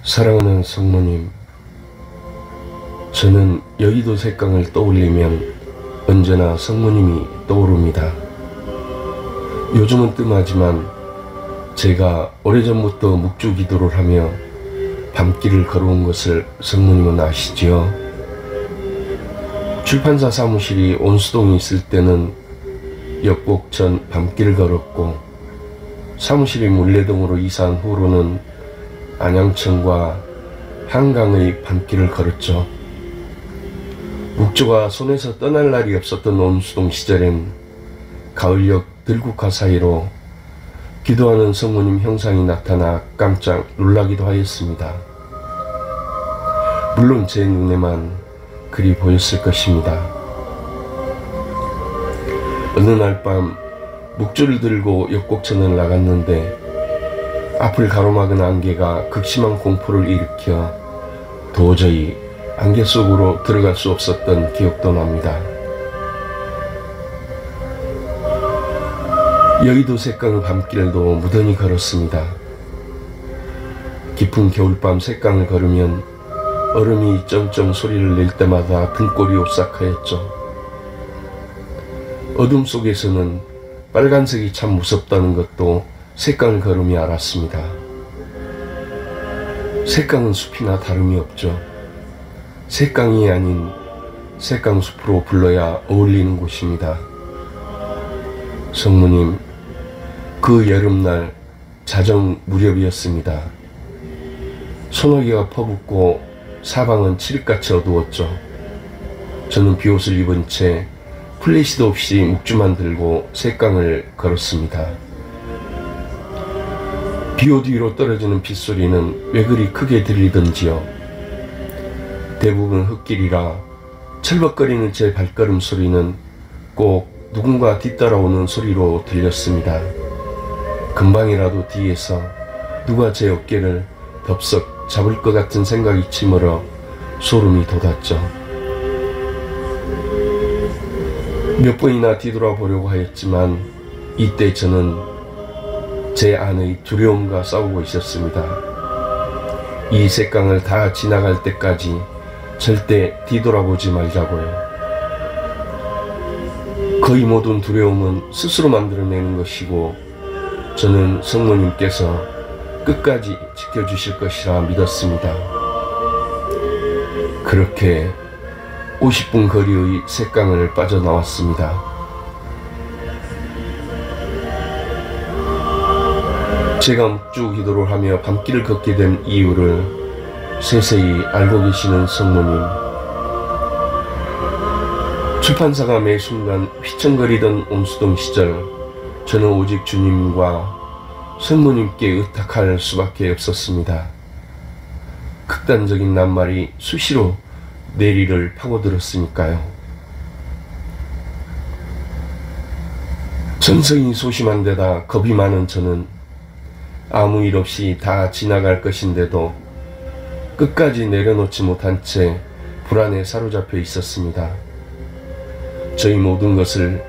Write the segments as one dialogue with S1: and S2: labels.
S1: 사랑하는 성모님, 저는 여의도 색강을 떠올리면 언제나 성모님이 떠오릅니다. 요즘은 뜸하지만 제가 오래전부터 묵주기도를 하며 밤길을 걸어온 것을 성모님은 아시지요? 출판사 사무실이 온수동에 있을 때는 역곡천 밤길을 걸었고, 사무실이 물레동으로 이사한 후로는 안양천과 한강의 밤길을 걸었죠. 묵주가 손에서 떠날 날이 없었던 온수동 시절엔 가을역 들국화 사이로 기도하는 성모님 형상이 나타나 깜짝 놀라기도 하였습니다. 물론 제 눈에만 그리 보였을 것입니다. 어느 날 밤 묵주를 들고 역곡천을 나갔는데 앞을 가로막은 안개가 극심한 공포를 일으켜 도저히 안개 속으로 들어갈 수 없었던 기억도 납니다. 여의도 색강 밤길도 무던히 걸었습니다. 깊은 겨울밤 색강을 걸으면 얼음이 쩡쩡 소리를 낼 때마다 등골이 오싹하였죠. 어둠 속에서는 빨간색이 참 무섭다는 것도 색강을 걸으며 알았습니다. 색강은 숲이나 다름이 없죠. 색강이 아닌 색강숲으로 불러야 어울리는 곳입니다. 성모님, 그 여름날 자정 무렵이었습니다. 소나기가 퍼붓고 사방은 칠흑같이 어두웠죠. 저는 비옷을 입은 채 플래시도 없이 묵주만 들고 색강을 걸었습니다. 비옷 위로 떨어지는 빗소리는 왜 그리 크게 들리던지요. 대부분 흙길이라 철벅거리는 제 발걸음 소리는 꼭 누군가 뒤따라오는 소리로 들렸습니다. 금방이라도 뒤에서 누가 제 어깨를 덥석 잡을 것 같은 생각이 치밀어 소름이 돋았죠. 몇 번이나 뒤돌아보려고 하였지만 이때 저는 제 안의 두려움과 싸우고 있었습니다. 이 색강을 다 지나갈 때까지 절대 뒤돌아보지 말자고요. 거의 모든 두려움은 스스로 만들어내는 것이고 저는 성모님께서 끝까지 지켜주실 것이라 믿었습니다. 그렇게 50분 거리의 색강을 빠져나왔습니다. 제가 묵주 기도를 하며 밤길을 걷게 된 이유를 세세히 알고 계시는 성모님. 출판사가 매 순간 휘청거리던 온수동 시절, 저는 오직 주님과 성모님께 의탁할 수밖에 없었습니다. 극단적인 낱말이 수시로 내리를 파고들었으니까요. 전성이 소심한 데다 겁이 많은 저는 아무 일 없이 다 지나갈 것인데도 끝까지 내려놓지 못한 채 불안에 사로잡혀 있었습니다. 저희 모든 것을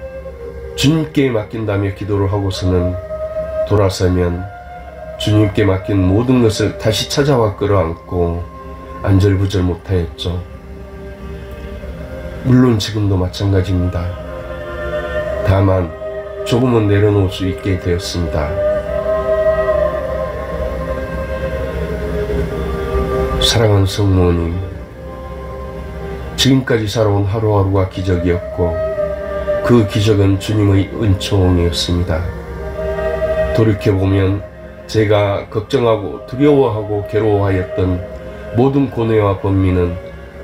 S1: 주님께 맡긴다며 기도를 하고서는 돌아서면 주님께 맡긴 모든 것을 다시 찾아와 끌어안고 안절부절 못하였죠. 물론 지금도 마찬가지입니다. 다만 조금은 내려놓을 수 있게 되었습니다. 사랑하는 성모님, 지금까지 살아온 하루하루가 기적이었고 그 기적은 주님의 은총이었습니다. 돌이켜보면 제가 걱정하고 두려워하고 괴로워하였던 모든 고뇌와 번민은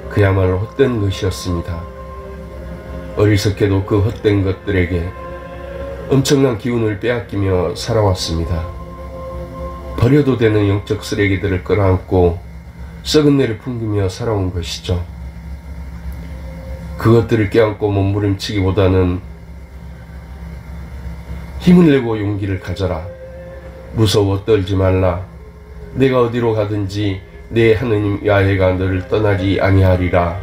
S1: 그야말로 헛된 것이었습니다. 어리석게도 그 헛된 것들에게 엄청난 기운을 빼앗기며 살아왔습니다. 버려도 되는 영적 쓰레기들을 끌어안고 썩은 내를 풍기며 살아온 것이죠. 그것들을 껴안고 몸부림치기보다는 힘을 내고 용기를 가져라. 무서워 떨지 말라. 내가 어디로 가든지 내 하느님 야훼가 너를 떠나지 아니하리라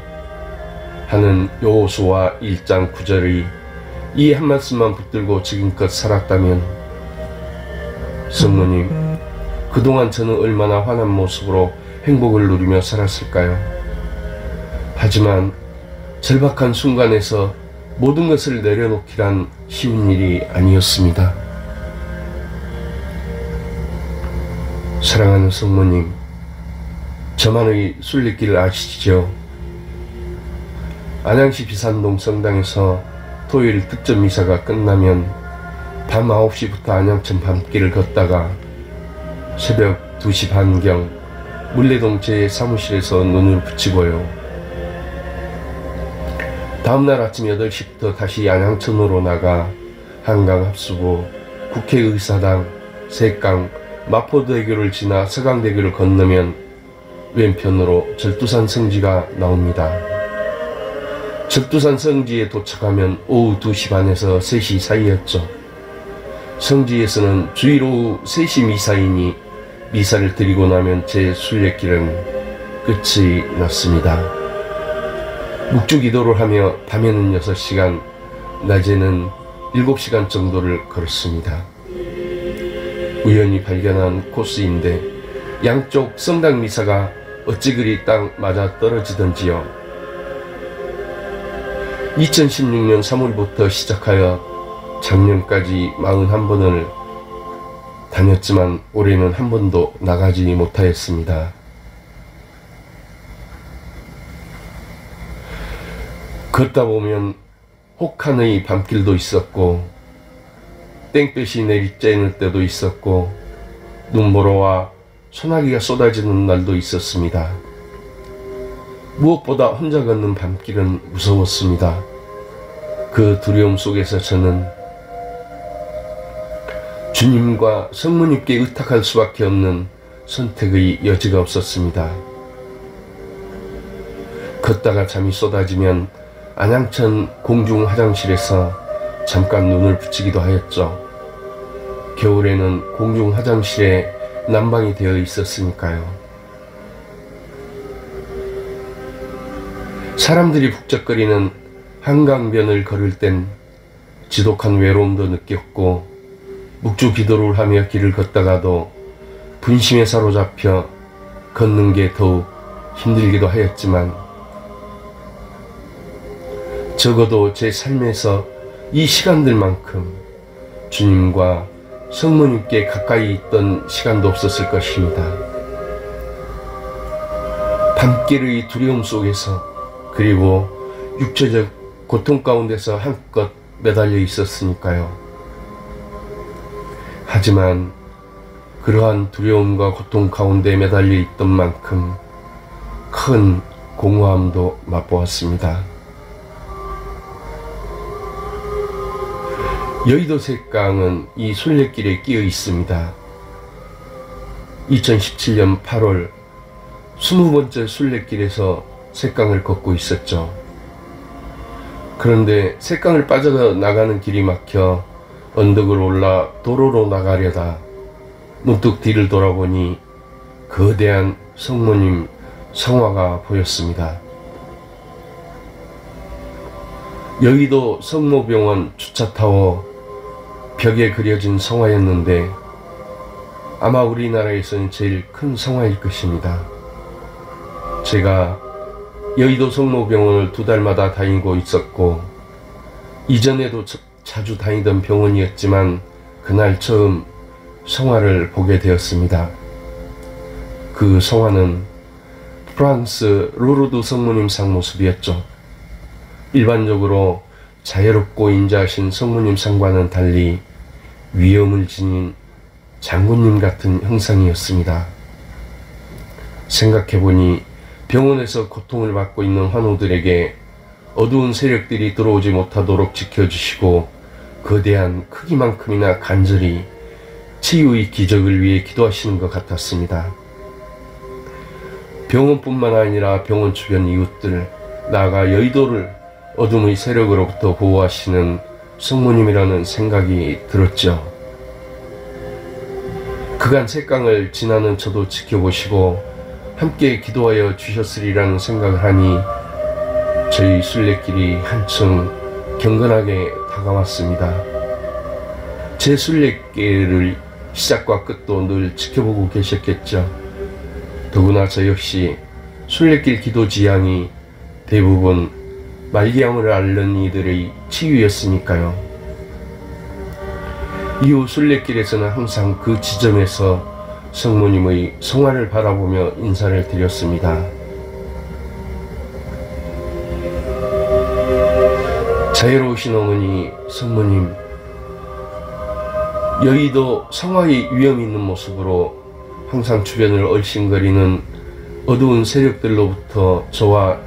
S1: 하는 여호수아 1장 9절의 이 한 말씀만 붙들고 지금껏 살았다면 성모님, 그동안 저는 얼마나 환한 모습으로 행복을 누리며 살았을까요? 하지만 절박한 순간에서 모든 것을 내려놓기란 쉬운 일이 아니었습니다. 사랑하는 성모님, 저만의 순례길 아시죠? 안양시 비산동 성당에서 토요일 특전 미사가 끝나면 밤 9시부터 안양천 밤길을 걷다가 새벽 2시 반경 물레동 제 사무실에서 눈을 붙이고요. 다음날 아침 8시부터 다시 안양천으로 나가 한강 합수부, 국회의사당, 색강, 마포대교를 지나 서강대교를 건너면 왼편으로 절두산 성지가 나옵니다. 절두산 성지에 도착하면 오후 2시 반에서 3시 사이였죠. 성지에서는 주일 오후 3시 미사이니 미사를 드리고 나면 제 순례길은 끝이 났습니다. 묵주기도를 하며 밤에는 6시간, 낮에는 7시간 정도를 걸었습니다. 우연히 발견한 코스인데 양쪽 성당 미사가 어찌 그리 딱 맞아 떨어지던지요. 2016년 3월부터 시작하여 작년까지 41번을 다녔지만 올해는 한 번도 나가지 못하였습니다. 걷다 보면 혹한의 밤길도 있었고 땡볕이 내리쬐는 때도 있었고 눈보라와 소나기가 쏟아지는 날도 있었습니다. 무엇보다 혼자 걷는 밤길은 무서웠습니다. 그 두려움 속에서 저는 주님과 성모님께 의탁할 수밖에 없는 선택의 여지가 없었습니다. 걷다가 잠이 쏟아지면 안양천 공중 화장실에서 잠깐 눈을 붙이기도 하였죠. 겨울에는 공중 화장실에 난방이 되어 있었으니까요. 사람들이 북적거리는 한강변을 걸을 땐 지독한 외로움도 느꼈고 묵주 기도를 하며 길을 걷다가도 분심에 사로잡혀 걷는 게 더욱 힘들기도 하였지만 적어도 제 삶에서 이 시간들만큼 주님과 성모님께 가까이 있던 시간도 없었을 것입니다. 밤길의 두려움 속에서 그리고 육체적 고통 가운데서 한껏 매달려 있었으니까요. 하지만 그러한 두려움과 고통 가운데 매달려 있던 만큼 큰 공허함도 맛보았습니다. 여의도 색강은 이 순례길에 끼어 있습니다. 2017년 8월 20번째 순례길에서 색강을 걷고 있었죠. 그런데 색강을 빠져나가는 길이 막혀 언덕을 올라 도로로 나가려다 문득 뒤를 돌아보니 거대한 성모님 성화가 보였습니다. 여의도 성모병원 주차타워 벽에 그려진 성화였는데 아마 우리나라에서는 제일 큰 성화일 것입니다. 제가 여의도 성모병원을 2달마다 다니고 있었고 이전에도 자주 다니던 병원이었지만 그날 처음 성화를 보게 되었습니다. 그 성화는 프랑스 루르드 성모님 상 모습이었죠. 일반적으로 자유롭고 인자하신 성모님 상과는 달리 위엄을 지닌 장군님 같은 형상이었습니다. 생각해보니 병원에서 고통을 받고 있는 환우들에게 어두운 세력들이 들어오지 못하도록 지켜주시고 거대한 크기만큼이나 간절히 치유의 기적을 위해 기도하시는 것 같았습니다. 병원뿐만 아니라 병원 주변 이웃들, 나아가 여의도를 어둠의 세력으로부터 보호하시는 성모님이라는 생각이 들었죠. 그간 색강을 지나는 저도 지켜보시고 함께 기도하여 주셨으리라는 생각을 하니 저희 순례길이 한층 경건하게 다가왔습니다. 제 순례길을 시작과 끝도 늘 지켜보고 계셨겠죠. 더구나 저 역시 순례길 기도 지향이 대부분 말기암을 앓는 이들의 치유였으니까요. 이후 순례길에서는 항상 그 지점에서 성모님의 성화를 바라보며 인사를 드렸습니다. 자애로우신 어머니 성모님, 여의도 성화의 위험 있는 모습으로 항상 주변을 얼씬거리는 어두운 세력들로부터 저와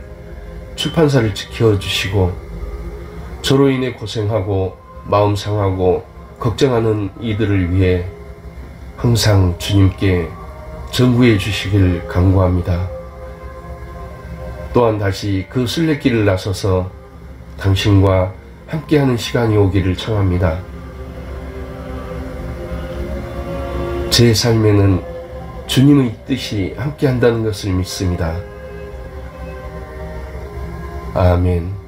S1: 출판사를 지켜주시고 저로 인해 고생하고 마음 상하고 걱정하는 이들을 위해 항상 주님께 전구해 주시길 간구합니다. 또한 다시 그 순례길을 나서서 당신과 함께하는 시간이 오기를 청합니다. 제 삶에는 주님의 뜻이 함께한다는 것을 믿습니다. 아멘.